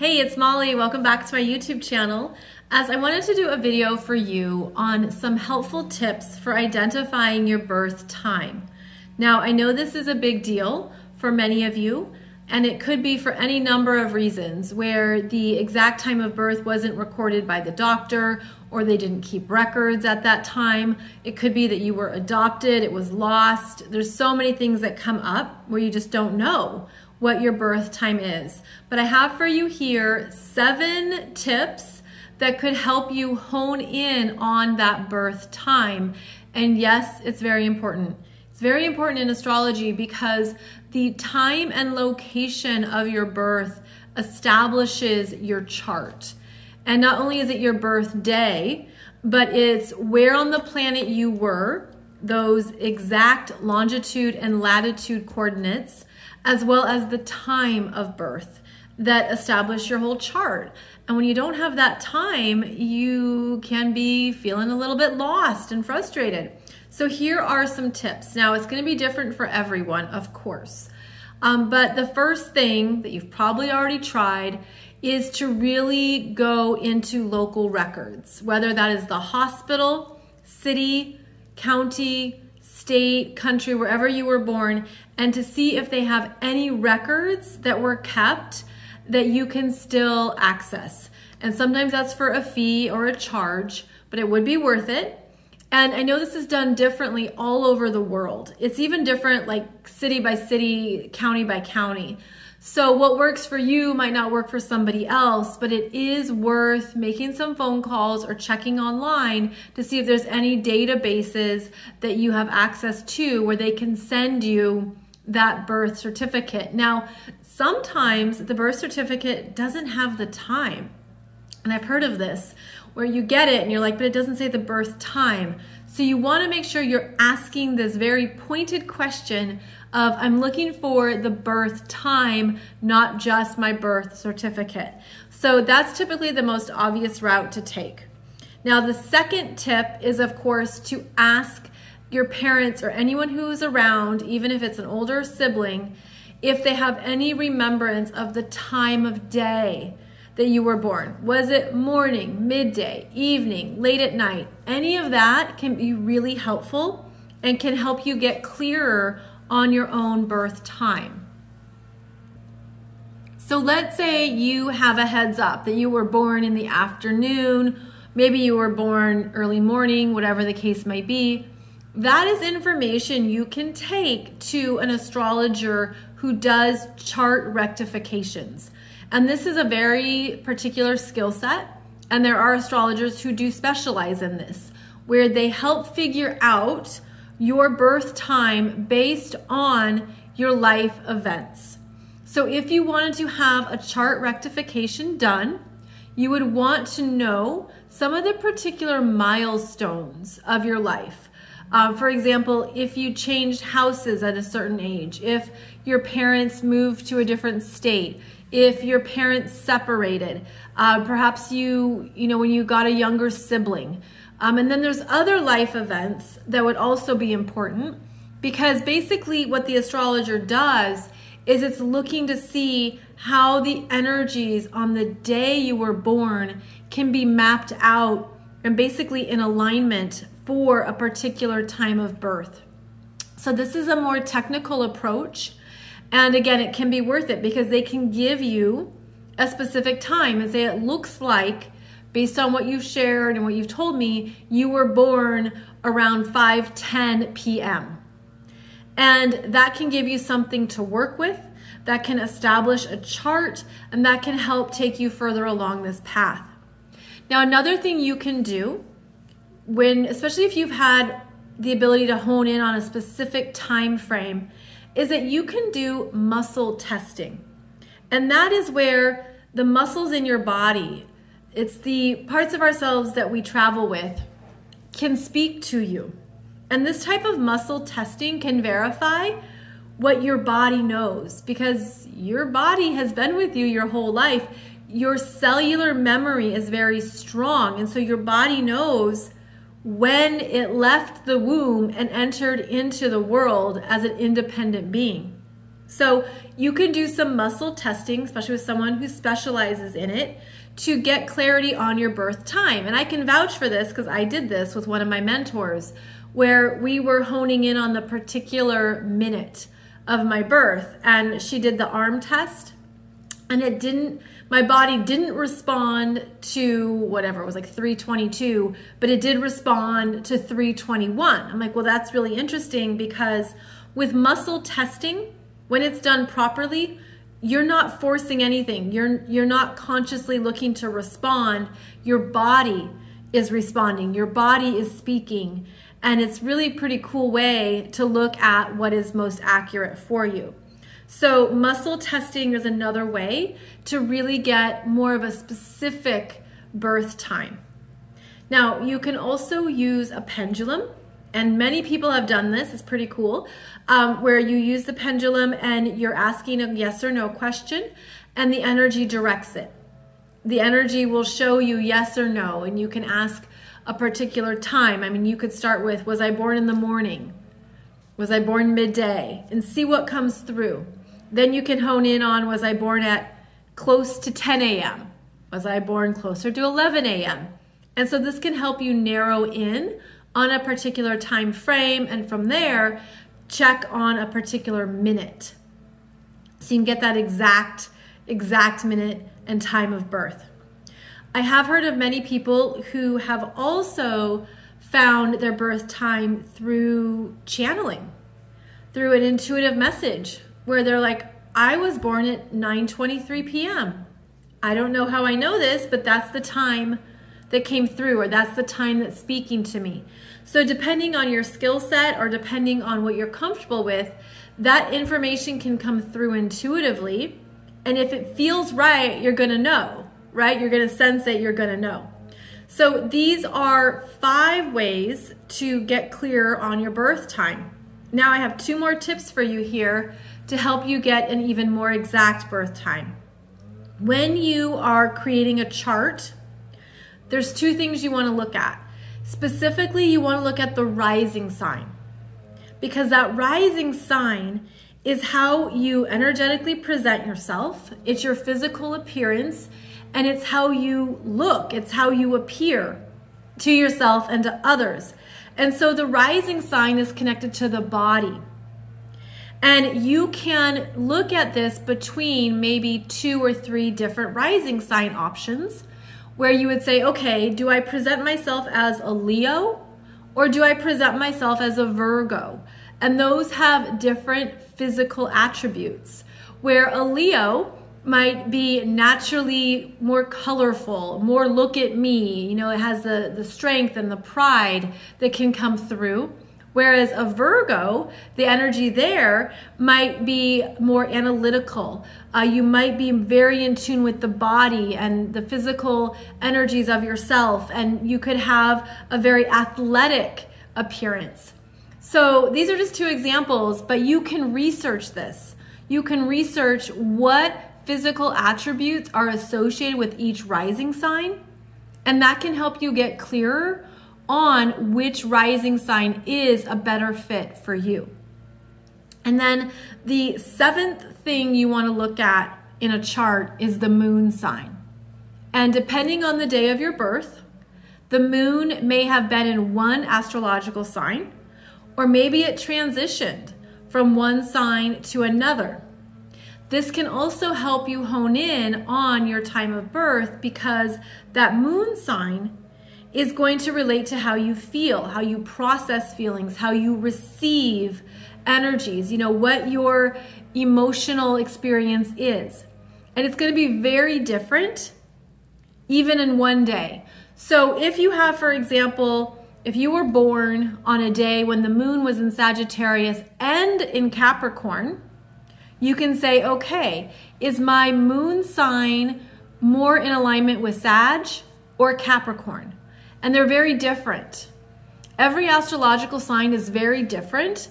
Hey, it's Molly. Welcome back to my YouTube channel. As I wanted to do a video for you on some helpful tips for identifying your birth time. Now, I know this is a big deal for many of you, and it could be for any number of reasons where the exact time of birth wasn't recorded by the doctor or they didn't keep records at that time. It could be that you were adopted, it was lost. There's so many things that come up where you just don't know what your birth time is. But I have for you here 7 tips that could help you hone in on that birth time. And yes, it's very important. It's very important in astrology because the time and location of your birth establishes your chart. And not only is it your birthday, but it's where on the planet you were, those exact longitude and latitude coordinates, as well as the time of birth that establish your whole chart. And when you don't have that time, you can be feeling a little bit lost and frustrated. So here are some tips. Now, it's going to be different for everyone, of course. But the first thing that you've probably already tried is to really go into local records, whether that is the hospital, city, county, state, country, wherever you were born, and to see if they have any records that were kept that you can still access. And sometimes that's for a fee or a charge, but it would be worth it. And I know this is done differently all over the world. It's even different like city by city, county by county. So what works for you might not work for somebody else, but it is worth making some phone calls or checking online to see if there's any databases that you have access to where they can send you that birth certificate. Now, sometimes the birth certificate doesn't have the time. And I've heard of this where you get it and you're like, but it doesn't say the birth time. So you want to make sure you're asking this very pointed question of, I'm looking for the birth time, not just my birth certificate. So that's typically the most obvious route to take. Now, the second tip is, of course, to ask your parents or anyone who's around, even if it's an older sibling, if they have any remembrance of the time of day that you were born. Was it morning, midday, evening, late at night? Any of that can be really helpful and can help you get clearer on your own birth time. So let's say you have a heads up that you were born in the afternoon, maybe you were born early morning, whatever the case may be. That is information you can take to an astrologer who does chart rectifications. And this is a very particular skill set, and there are astrologers who do specialize in this, where they help figure out your birth time based on your life events. So if you wanted to have a chart rectification done, you would want to know some of the particular milestones of your life. For example, if you changed houses at a certain age, if your parents moved to a different state, if your parents separated, perhaps when you got a younger sibling. And then there's other life events that would also be important, because basically what the astrologer does is it's looking to see how the energies on the day you were born can be mapped out and basically in alignment for a particular time of birth. So this is a more technical approach. And again, it can be worth it because they can give you a specific time and say it looks like, based on what you've shared and what you've told me, you were born around 5:10 p.m. And that can give you something to work with, that can establish a chart, and that can help take you further along this path. Now, another thing you can do, especially if you've had the ability to hone in on a specific time frame, is that you can do muscle testing. And that is where the muscles in your body, it's the parts of ourselves that we travel with, can speak to you. And this type of muscle testing can verify what your body knows, because your body has been with you your whole life. Your cellular memory is very strong, and so your body knows when it left the womb and entered into the world as an independent being. So you can do some muscle testing, especially with someone who specializes in it, to get clarity on your birth time. And I can vouch for this because I did this with one of my mentors, where we were honing in on the particular minute of my birth, and she did the arm test, and my body didn't respond to whatever, it was like 322, but it did respond to 321. I'm like, well, that's really interesting, because with muscle testing, when it's done properly, you're not forcing anything. You're not consciously looking to respond. Your body is responding. Your body is speaking. And it's really a pretty cool way to look at what is most accurate for you. So muscle testing is another way to really get more of a specific birth time. Now, you can also use a pendulum, and many people have done this. It's pretty cool, where you use the pendulum and you're asking a yes or no question, and the energy directs it. The energy will show you yes or no, and you can ask a particular time. I mean, you could start with, was I born in the morning? Was I born midday? And see what comes through. Then you can hone in on, was I born at close to 10 a.m.? Was I born closer to 11 a.m.? And so this can help you narrow in on a particular time frame, and from there, check on a particular minute. So you can get that exact minute and time of birth. I have heard of many people who have also found their birth time through channeling, through an intuitive message, where they're like, I was born at 9:23 p.m. I don't know how I know this, but that's the time that came through, or that's the time that's speaking to me. So depending on your skill set, or depending on what you're comfortable with, that information can come through intuitively. And if it feels right, you're gonna know, right? You're gonna sense it, you're gonna know. So these are 5 ways to get clear on your birth time. Now I have 2 more tips for you here to help you get an even more exact birth time. When you are creating a chart, there's 2 things you want to look at. Specifically, you want to look at the rising sign, because that rising sign is how you energetically present yourself. It's your physical appearance, and it's how you look. It's how you appear to yourself and to others. And so the rising sign is connected to the body. And you can look at this between maybe 2 or 3 different rising sign options, where you would say, okay, do I present myself as a Leo, or do I present myself as a Virgo? And those have different physical attributes, where a Leo might be naturally more colorful, more look at me, you know, it has the strength and the pride that can come through. Whereas a Virgo, the energy there might be more analytical. You might be very in tune with the body and the physical energies of yourself, and you could have a very athletic appearance. So these are just 2 examples, but you can research this. You can research what physical attributes are associated with each rising sign, and that can help you get clearer on which rising sign is a better fit for you. And then the 7th thing you want to look at in a chart is the moon sign. And depending on the day of your birth, the moon may have been in one astrological sign, or maybe it transitioned from one sign to another. This can also help you hone in on your time of birth, because that moon sign is going to relate to how you feel, how you process feelings, how you receive energies, you know, what your emotional experience is. And it's going to be very different even in one day. So if you have, for example, if you were born on a day when the moon was in Sagittarius and in Capricorn, you can say, okay, is my moon sign more in alignment with Sag or Capricorn? And they're very different. Every astrological sign is very different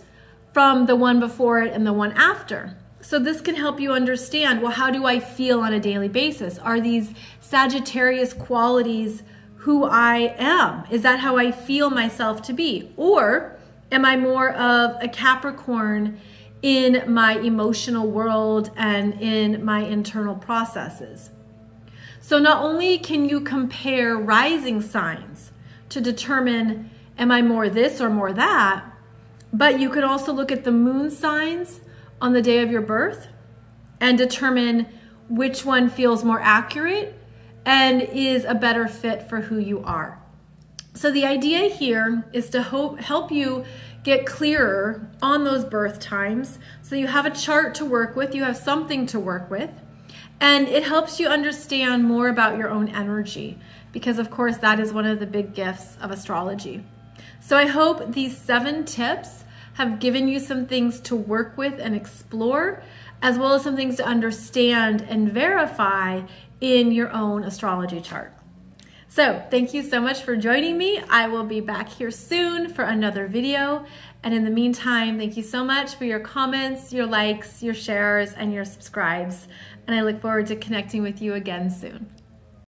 from the one before it and the one after. So this can help you understand, well, how do I feel on a daily basis? Are these Sagittarius qualities who I am? Is that how I feel myself to be? Or am I more of a Capricorn in my emotional world and in my internal processes. So not only can you compare rising signs to determine, am I more this or more that, but you could also look at the moon signs on the day of your birth and determine which one feels more accurate and is a better fit for who you are. So the idea here is to help you get clearer on those birth times so you have a chart to work with, you have something to work with, and it helps you understand more about your own energy, because of course that is one of the big gifts of astrology. So I hope these 7 tips have given you some things to work with and explore, as well as some things to understand and verify in your own astrology chart. So thank you so much for joining me. I will be back here soon for another video. And in the meantime, thank you so much for your comments, your likes, your shares, and your subscribes. And I look forward to connecting with you again soon.